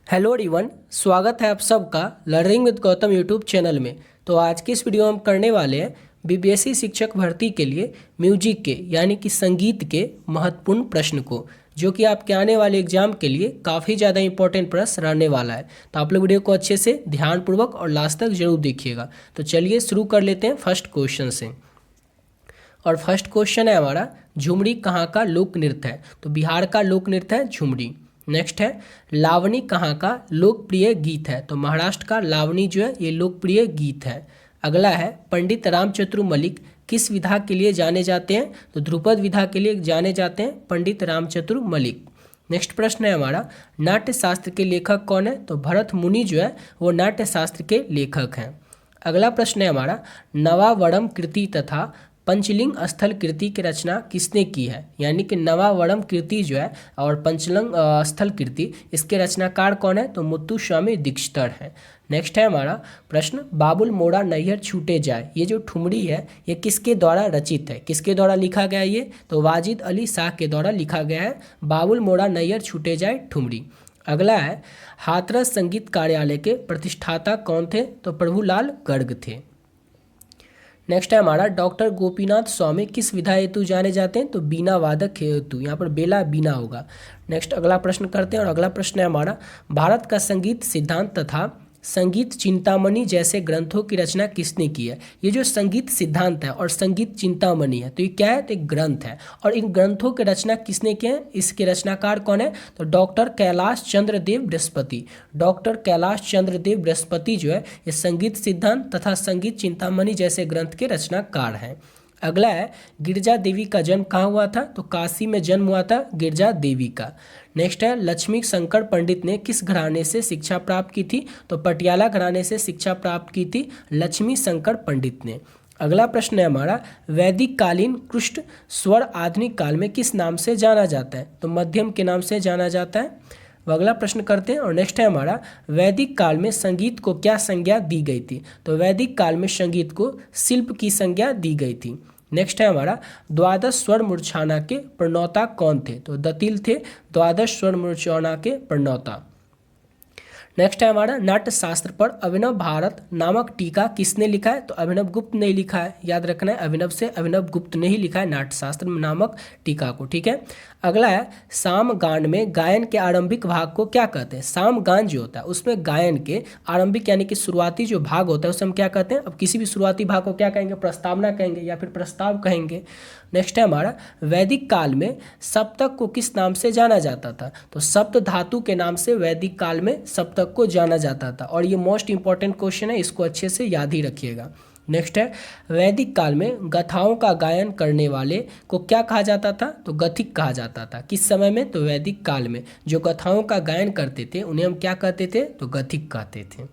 Hello everyone, स्वागत है आप सबका learning with Gautam YouTube channel में। तो आज की इस वीडियो में हम करने वाले हैं बीपीएससी शिक्षक भर्ती के लिए म्यूजिक के यानी कि संगीत के महत्वपूर्ण प्रश्न को, जो कि आपके आने वाले एग्जाम के लिए काफ़ी ज़्यादा इंपॉर्टेंट प्रश्न रहने वाला है। तो आप लोग वीडियो को अच्छे से ध्यानपूर्वक और लास्ट तक जरूर देखिएगा। तो चलिए शुरू कर लेते हैं फर्स्ट क्वेश्चन से। और फर्स्ट क्वेश्चन है हमारा, झुमरी कहाँ का लोक नृत्य है? तो बिहार का लोक नृत्य है झुमरी। नेक्स्ट है, लावनी कहाँ का लोकप्रिय गीत है? तो महाराष्ट्र का लावनी जो है ये लोकप्रिय गीत है। अगला है, पंडित रामचंद्र मलिक किस विधा के लिए जाने जाते हैं? तो ध्रुपद विधा के लिए जाने जाते हैं पंडित रामचंद्र मलिक। नेक्स्ट प्रश्न है हमारा, नाट्य शास्त्र के लेखक कौन है? तो भरत मुनि जो है वो नाट्य शास्त्र के लेखक हैं। अगला प्रश्न है हमारा, नवावड़म कृति तथा पंचलिंग स्थल कृति की रचना किसने की है? यानी कि नवावड़म कृति जो है और पंचलिंग स्थल कृति, इसके रचनाकार कौन है? तो मुत्तुस्वामी दीक्षितर है। नेक्स्ट है हमारा प्रश्न, बाबुल मोड़ा नैहर छूटे जाए, ये जो ठुमरी है ये किसके द्वारा रचित है? किसके द्वारा लिखा गया ये? तो वाजिद अली शाह के द्वारा लिखा गया है बाबुल मोड़ा नैहर छूटे जाए ठुमरी। अगला है, हाथरस संगीत कार्यालय के प्रतिष्ठाता कौन थे? तो प्रभुलाल गर्ग थे। नेक्स्ट है हमारा, डॉक्टर गोपीनाथ स्वामी किस विधा हेतु जाने जाते हैं? तो बीना वादक हेतु, यहाँ पर बेला बीना होगा। नेक्स्ट अगला प्रश्न करते हैं और अगला प्रश्न है हमारा, भारत का संगीत सिद्धांत तथा संगीत चिंतामणि जैसे ग्रंथों की रचना किसने की है? ये जो संगीत सिद्धांत है और संगीत चिंतामणि है तो ये क्या है? तो एक ग्रंथ है। और इन ग्रंथों की रचना किसने की है? इसके रचनाकार कौन है? तो डॉक्टर कैलाश चंद्र देव बृहस्पति। डॉक्टर कैलाश चंद्र देव बृहस्पति जो है ये संगीत सिद्धांत तथा संगीत चिंतामणि जैसे ग्रंथ के रचनाकार हैं। अगला है, गिरजा देवी का जन्म कहाँ हुआ था? तो काशी में जन्म हुआ था गिरजा देवी का। नेक्स्ट है, लक्ष्मी शंकर पंडित ने किस घराने से शिक्षा प्राप्त की थी? तो पटियाला घराने से शिक्षा प्राप्त की थी लक्ष्मी शंकर पंडित ने। अगला प्रश्न है हमारा, वैदिक कालीन कृष्ण स्वर आधुनिक काल में किस नाम से जाना जाता है? तो मध्यम के नाम से जाना जाता है। अगला प्रश्न करते हैं और नेक्स्ट है हमारा, वैदिक काल में संगीत को क्या संज्ञा दी गई थी? तो वैदिक काल में संगीत को शिल्प की संज्ञा दी गई थी। नेक्स्ट है हमारा, द्वादश स्वर मूर्छना के प्रणौता कौन थे? तो दतिल थे द्वादश स्वर मूर्छना के प्रणौता। नेक्स्ट है हमारा, नाट्य शास्त्र पर अभिनव भारत नामक टीका किसने लिखा है? तो अभिनव गुप्त ने लिखा है। याद रखना है, अभिनव से अभिनव गुप्त ने ही लिखा है नाट्य शास्त्र नामक टीका को। ठीक है। अगला है, सामगान में गायन के आरंभिक भाग को क्या कहते हैं? सामगान जो होता है उसमें गायन के आरंभिक यानी कि शुरुआती जो भाग होता है उसे हम क्या कहते हैं? अब किसी भी शुरुआती भाग को क्या कहेंगे? प्रस्तावना कहेंगे या फिर प्रस्ताव कहेंगे। नेक्स्ट है हमारा, वैदिक काल में सप्तक को किस नाम से जाना जाता था? तो सप्त धातु के नाम से वैदिक काल में सप्तक को जाना जाता था। और ये मोस्ट इंपॉर्टेंट क्वेश्चन है, इसको अच्छे से याद ही रखिएगा। नेक्स्ट है, वैदिक काल में गाथाओं का गायन करने वाले को क्या कहा जाता था? तो गथिक कहा जाता था। किस समय में? तो वैदिक काल में जो गाथाओं का गायन करते थे उन्हें हम क्या कहते थे? तो गथिक कहते थे।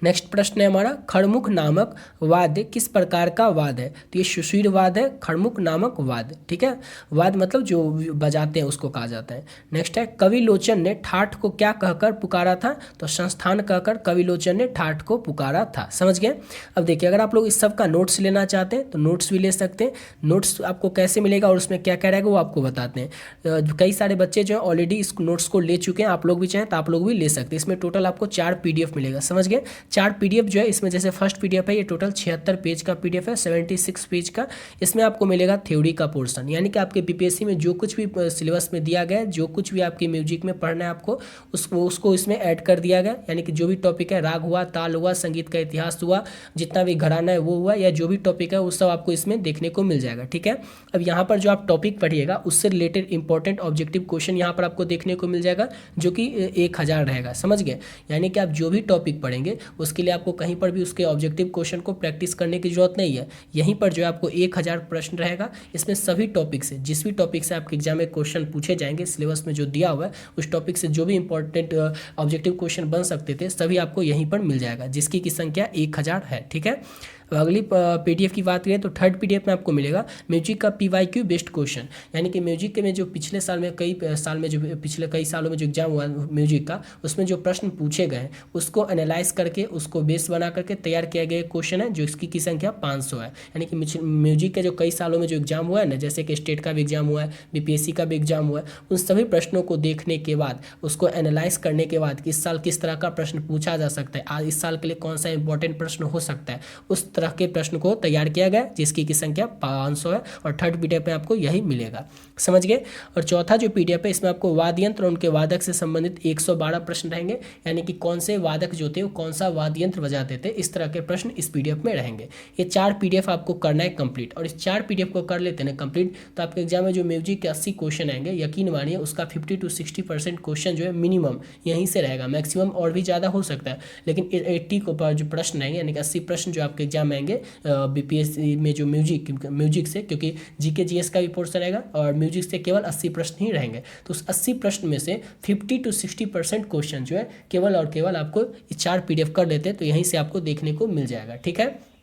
नेक्स्ट प्रश्न है हमारा, खड़मुख नामक वाद्य किस प्रकार का वाद्य है? तो ये सुशीर वाद्य है, खड़मुख नामक वाद्य। ठीक है, वाद्य मतलब जो बजाते हैं उसको कहा जाता है। नेक्स्ट है, कविलोचन ने ठाठ को क्या कहकर पुकारा था? तो संस्थान कहकर कविलोचन ने ठाठ को पुकारा था। समझ गए? अब देखिए, अगर आप लोग इस सब का नोट्स लेना चाहते हैं तो नोट्स भी ले सकते हैं। नोट्स आपको कैसे मिलेगा और उसमें क्या क्या रहेगा वो आपको बताते हैं। कई सारे बच्चे जो है ऑलरेडी इस नोट्स को ले चुके हैं, आप लोग भी चाहें तो आप लोग भी ले सकते हैं। इसमें टोटल आपको 4 PDF मिलेगा। समझ गए? 4 PDF जो है इसमें, जैसे फर्स्ट PDF है ये टोटल 76 पेज का PDF है, 76 पेज का। इसमें आपको मिलेगा थ्योरी का पोर्शन, यानी कि आपके बीपीएससी में जो कुछ भी सिलेबस में दिया गया है, जो कुछ भी आपके म्यूजिक में पढ़ना है आपको उसको इसमें ऐड कर दिया गया। यानी कि जो भी टॉपिक है, राग हुआ, ताल हुआ, संगीत का इतिहास हुआ, जितना भी घराना है वो हुआ, या जो भी टॉपिक है वो सब आपको इसमें देखने को मिल जाएगा। ठीक है। अब यहाँ पर जो आप टॉपिक पढ़िएगा उससे रिलेटेड इंपॉर्टेंट ऑब्जेक्टिव क्वेश्चन यहाँ पर आपको देखने को मिल जाएगा, जो कि 1000 रहेगा। समझ गए? यानी कि आप जो भी टॉपिक पढ़ेंगे उसके लिए आपको कहीं पर भी उसके ऑब्जेक्टिव क्वेश्चन को प्रैक्टिस करने की जरूरत नहीं है। यहीं पर जो है आपको 1000 प्रश्न रहेगा। इसमें सभी टॉपिक से, जिस भी टॉपिक से आपके एग्जाम में क्वेश्चन पूछे जाएंगे सिलेबस में जो दिया हुआ है, उस टॉपिक से जो भी इंपॉर्टेंट ऑब्जेक्टिव क्वेश्चन बन सकते थे सभी आपको यहीं पर मिल जाएगा, जिसकी की संख्या 1000 है। ठीक है। अब अगली पीडीएफ की बात करें तो थर्ड पीडीएफ में आपको मिलेगा म्यूजिक का पीवाईक्यू बेस्ड क्वेश्चन, यानी कि म्यूजिक के में जो पिछले साल में पिछले कई सालों में जो एग्जाम हुआ म्यूजिक का, उसमें जो प्रश्न पूछे गए उसको एनालाइज करके उसको बेस बना करके तैयार किया गया क्वेश्चन है, जो इसकी संख्या 500 है। यानी कि म्यूजिक के जो कई सालों में जो एग्जाम हुआ है ना, जैसे कि स्टेट का भी एग्जाम हुआ है, बीपीएससी का भी एग्जाम हुआ है, उन सभी प्रश्नों को देखने के बाद उसको एनालाइज करने के बाद इस साल किस तरह का प्रश्न पूछा जा सकता है, आज इस साल के लिए कौन सा इंपॉर्टेंट प्रश्न हो सकता है, उस तरह के प्रश्न को तैयार किया गया, जिसकी की संख्या 500 है। और थर्ड पीडीएफ में आपको यही मिलेगा, समझ गए। और चौथा जो पीडीएफ है इसमें आपको वाद्य यंत्र और उनके वादक से संबंधित 112 प्रश्न रहेंगे, यानी कि कौन से वादक जो थे वो कौन सा वाद्य यंत्र बजाते थे, इस तरह के प्रश्न इस पीडीएफ में रहेंगे। ये 4 पीडीएफ आपको करना है कंप्लीट, और इस 4 पीडीएफ को कर लेते हैं कंप्लीट तो आपके एग्जाम में जो म्यूजिक के 80 क्वेश्चन आएंगे, यकीन मानिए उसका 50 to 60% क्वेश्चन जो है मिनिमम यहीं से रहेगा, मैक्सिमम और भी ज़्यादा हो सकता है, लेकिन 80 को पर जो प्रश्न रहेंगे, यानी कि 80 प्रश्न जो आपके एग्जाम में आएंगे बीपीएससी में जो म्यूजिक से, क्योंकि जीके जीएस का भी पोर्शन रहेगा और म्यूजिक से केवल 80 प्रश्न ही रहेंगे, तो उस 80 प्रश्न में से 50 to 60% क्वेश्चन जो है केवल और केवल आपको 4 पीडीएफ कर लेते हैं, तो यहीं से आपको देखने को मिल जाएगा, ठीक है।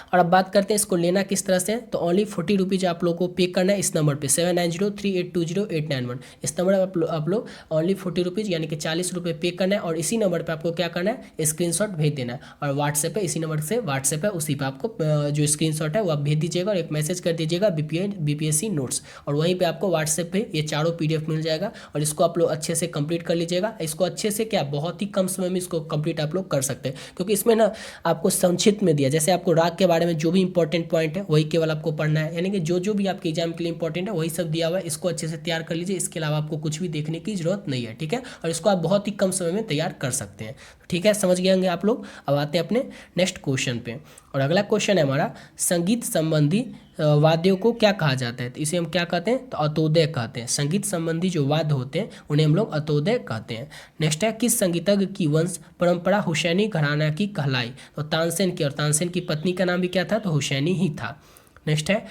और अब बात करते हैं इसको लेना किस तरह से, तो ओनली 40 रुपीज़ आप लोग को पे करना है इस नंबर पे 7903820891। इस नंबर पर आप लोग ओनली 40 रुपीज़ यानी कि 40 रुपये पे करना है, और इसी नंबर पे आपको क्या करना है, स्क्रीनशॉट भेज देना है, और व्हाट्सएप पे इसी नंबर से व्हाट्सएप है, उसी पे आपको जो स्क्रीनशॉट है वो आप भेज दीजिएगा और एक मैसेज कर दीजिएगा बीपीएससी नोट्स, और वहीं पर आपको व्हाट्सएप पे ये चारों पीडीएफ मिल जाएगा, और इसको आप लोग अच्छे से कंप्लीट कर लीजिएगा। इसको अच्छे से क्या बहुत ही कम समय में इसको कंप्लीट आप लोग कर सकते हैं, क्योंकि इसमें ना आपको संक्षिप्त में दिया, जैसे आपको राग के बारे में जो भी इंपॉर्टेंट पॉइंट है वही केवल आपको पढ़ना है, यानी कि जो भी आपके एग्जाम के लिए इंपॉर्टेंट है वही सब दिया हुआ है, इसको अच्छे से तैयार कर लीजिए, इसके अलावा आपको कुछ भी देखने की जरूरत नहीं है, ठीक है। और इसको आप बहुत ही कम समय में तैयार कर सकते हैं, ठीक है, समझ गए होंगे आप लोग। अब आते हैं अपने नेक्स्ट क्वेश्चन पे, और अगला क्वेश्चन है हमारा संगीत संबंधी वाद्यों को क्या कहा जाता है, तो इसे हम क्या कहते हैं, तो अतोदय कहते हैं। संगीत संबंधी जो वाद्य होते हैं उन्हें हम लोग अतोदय कहते हैं। नेक्स्ट है किस संगीतज्ञ की वंश परंपरा हुसैनी घराना की कहलाई, तो तानसेन की, और तानसेन की पत्नी का नाम भी क्या था, तो हुसैनी ही था। नेक्स्ट है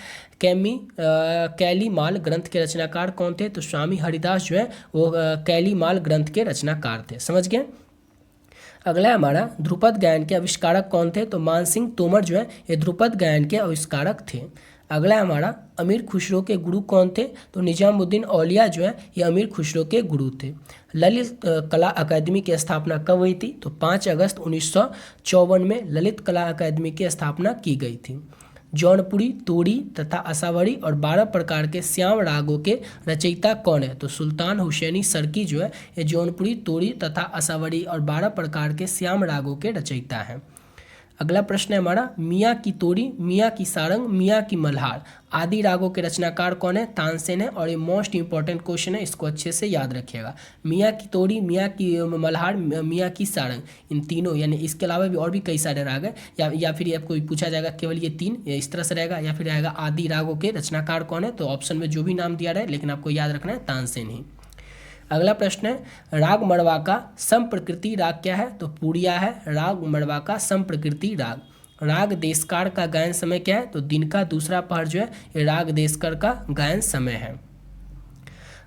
कैलीमाल ग्रंथ के रचनाकार कौन थे, तो स्वामी हरिदास जो है वो कैलीमाल ग्रंथ के रचनाकार थे, समझ गए। अगला है हमारा ध्रुपद गायन के आविष्कारक कौन थे, तो मानसिंह तोमर जो है ये ध्रुपद गायन के आविष्कारक थे। अगला है हमारा अमीर खुसरो के गुरु कौन थे, तो निजामुद्दीन औलिया जो है ये अमीर खुसरो के गुरु थे। ललित कला अकादमी की स्थापना कब हुई थी, तो 5 अगस्त 1954 में ललित कला अकादमी की स्थापना की गई थी। जौनपुरी, तोड़ी तथा आसावरी और 12 प्रकार के श्याम रागों के रचयिता कौन है, तो सुल्तान हुसैनी सरकी जो है ये जौनपुरी, तोड़ी तथा आसावरी और 12 प्रकार के श्याम रागों के रचयिता हैं। अगला प्रश्न है हमारा मियाँ की तोड़ी, मियाँ की सारंग, मियाँ की मल्हार आदि रागों के रचनाकार कौन है, तानसेन है, और ये मोस्ट इंपॉर्टेंट क्वेश्चन है, इसको अच्छे से याद रखिएगा। मियाँ की तोड़ी, मियाँ की मल्हार, मियाँ की सारंग, इन तीनों, यानी इसके अलावा भी और भी कई सारे राग हैं, या फिर आपको पूछा जाएगा केवल ये 3 इस तरह से रहेगा, या फिर रहेगा आदि रागों के रचनाकार कौन है, तो ऑप्शन में जो भी नाम दिया रहे, लेकिन आपको याद रखना है तानसेन ही। अगला प्रश्न है राग मड़वा का समप्रकृति राग क्या है, तो पूरिया है राग मड़वा का समप्रकृति राग। राग देशकार का गायन समय क्या है, तो दिन का दूसरा पहर जो है ये राग देशकर का गायन समय है।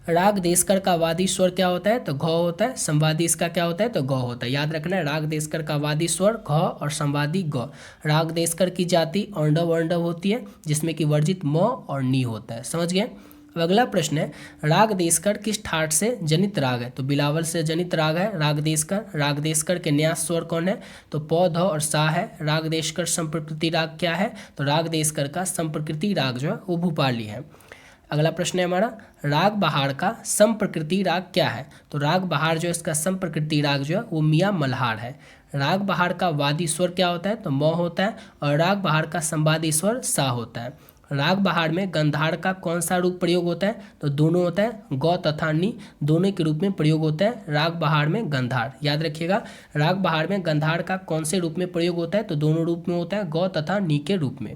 राग देशकर का वादी स्वर क्या होता है, तो घ होता है। संवादी इसका क्या होता है, तो ग होता है, याद रखना है। राग देशकर का वादी स्वर घ और संवादी ग। राग देशकर की जाति औंडव औंडव होती है, जिसमें कि वर्जित म और नी होता है, समझ गए। अब अगला प्रश्न है राग देशकर किस ठाट से जनित राग है, तो बिलावल से जनित राग है राग देशकर। राग देशकर के न्यास स्वर कौन है, तो पौ, ध और सा है। राग देशकर संप्रकृति राग क्या है, तो राग देशकर का संप्रकृति राग जो है वो भूपाली है। अगला प्रश्न है हमारा राग बहार का संप्रकृति राग क्या है, तो राग बहार जो है इसका संप्रकृति राग जो है वो मियाँ मल्हार है। राग बहार का वादी स्वर क्या होता है, तो म होता है, और राग बहार का संवादी स्वर सा होता है। राग बहार में गंधार का कौन सा रूप प्रयोग होता है, तो दोनों होता है, गौ तथा नी दोनों के रूप में प्रयोग होता है राग बहार में गंधार। याद रखिएगा राग बहार में गंधार का कौन से रूप में प्रयोग होता है, तो दोनों रूप में होता है, गौ तथा नी के रूप में।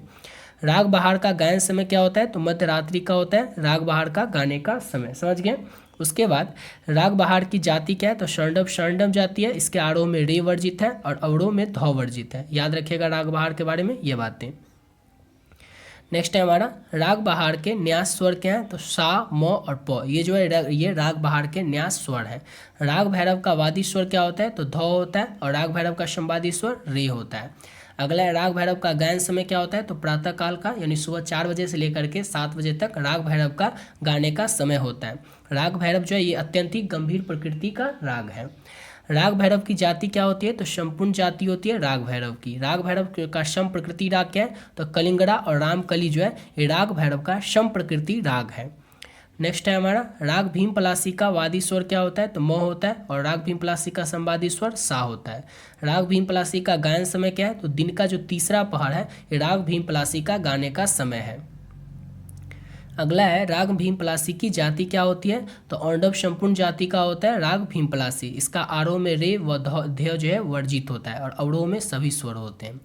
राग बहार का गायन समय क्या होता है, तो मध्य रात्रि का होता है राग बहार का गाने का समय, समझ गए। उसके बाद राग बहार की जाति क्या है, तो षण्डव षण्डव जाति है, इसके आरोह में रे वर्जित है और अवरोह में ध वर्जित है। याद रखिएगा राग बहार के बारे में ये बातें। नेक्स्ट है हमारा राग बहार के न्यास स्वर क्या है, तो सा, म और प, ये जो है ये राग बहार के न्यास स्वर है। राग भैरव का वादी स्वर क्या होता है, तो ध होता है, और राग भैरव का संवादी स्वर रे होता है। अगला है राग भैरव का गायन समय क्या होता है, तो प्रातः काल का यानी सुबह 4 बजे से लेकर के 7 बजे तक राग भैरव का गाने का समय होता है। राग भैरव जो है ये अत्यंत ही गंभीर प्रकृति का राग है। राग भैरव की जाति क्या होती है, तो संपूर्ण जाति होती है राग भैरव की। राग भैरव का सम प्रकृति राग क्या है, तो कलिंगड़ा और रामकली जो है ये राग भैरव का सम प्रकृति राग है। नेक्स्ट है हमारा राग भीम पलासी का वादी स्वर क्या होता है, तो म होता है, और राग भीम पलासी का संवादी स्वर सा होता है। राग भीम पलासी का गायन समय क्या है, तो दिन का जो तीसरा पहर है ये राग भीम पलासी का गाने का समय है। अगला है राग भीम पलासी की जाति क्या होती है, तो औंडव संपूर्ण जाति का होता है राग भीम पलासी। इसका आरोह में रे व ध्य जो है वर्जित होता है और अवरोह में सभी स्वर होते हैं।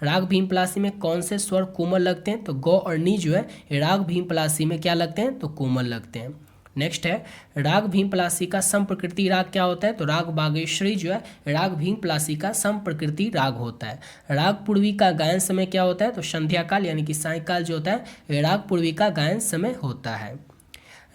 राग भीम पलासी में कौन से स्वर कोमल लगते हैं, तो गौ और नी जो है ये राग भीम पलासी में क्या लगते हैं, तो कोमल लगते हैं। नेक्स्ट है राग भीम पलासी का सम प्रकृति राग क्या होता है, तो राग बागेश्वरी जो है राग भीम पलासी का सम प्रकृति राग होता है। राग पूर्वी का गायन समय क्या होता है, तो संध्या काल यानी कि सायंकाल जो होता है ये राग पूर्वी का गायन समय होता है।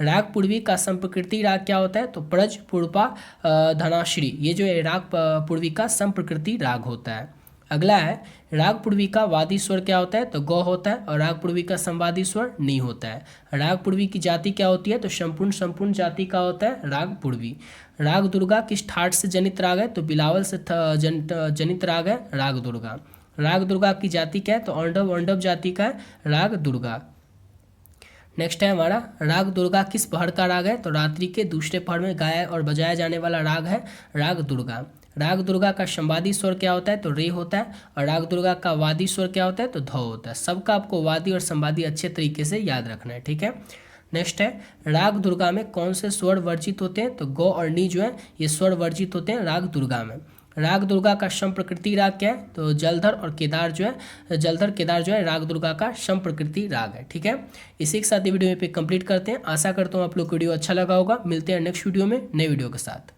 राग पूर्वी का संप्रकृति राग क्या होता है, तो प्रज पूर्वा धनाश्री ये जो है राग पूर्वी का संप्रकृति राग होता है। अगला है राग पूर्वी का वादी स्वर क्या होता है, तो गौ होता है, और राग पूर्वी का संवादी स्वर नी होता है। राग पूर्वी की जाति क्या होती है, तो संपूर्ण जाति का होता है राग पूर्वी। राग दुर्गा किस ठाट से जनित राग है, तो बिलावल से जनित राग है राग दुर्गा। राग दुर्गा की जाति क्या है, तो औंडव जाति का है राग दुर्गा। नेक्स्ट है हमारा राग दुर्गा किस पहर का राग है, तो रात्रि के दूसरे पहर में गाया और बजाया जाने वाला राग है राग दुर्गा। राग दुर्गा का संवादी स्वर क्या होता है, तो रे होता है, और राग दुर्गा का वादी स्वर क्या होता है, तो ध होता है। सबका आपको वादी और संवादी अच्छे तरीके से याद रखना है, ठीक है। नेक्स्ट है राग दुर्गा में कौन से स्वर वर्जित होते हैं, तो गौ और नी जो है ये स्वर वर्जित होते हैं राग दुर्गा में। राग दुर्गा का सम प्रकृति राग क्या है, तो जलधर और केदार जो है राग दुर्गा का सम प्रकृति राग है, ठीक है। इसी के साथ वीडियो में पे कंप्लीट करते हैं। आशा करता हूँ आप लोग को वीडियो अच्छा लगा होगा। मिलते हैं नेक्स्ट वीडियो में नए वीडियो के साथ।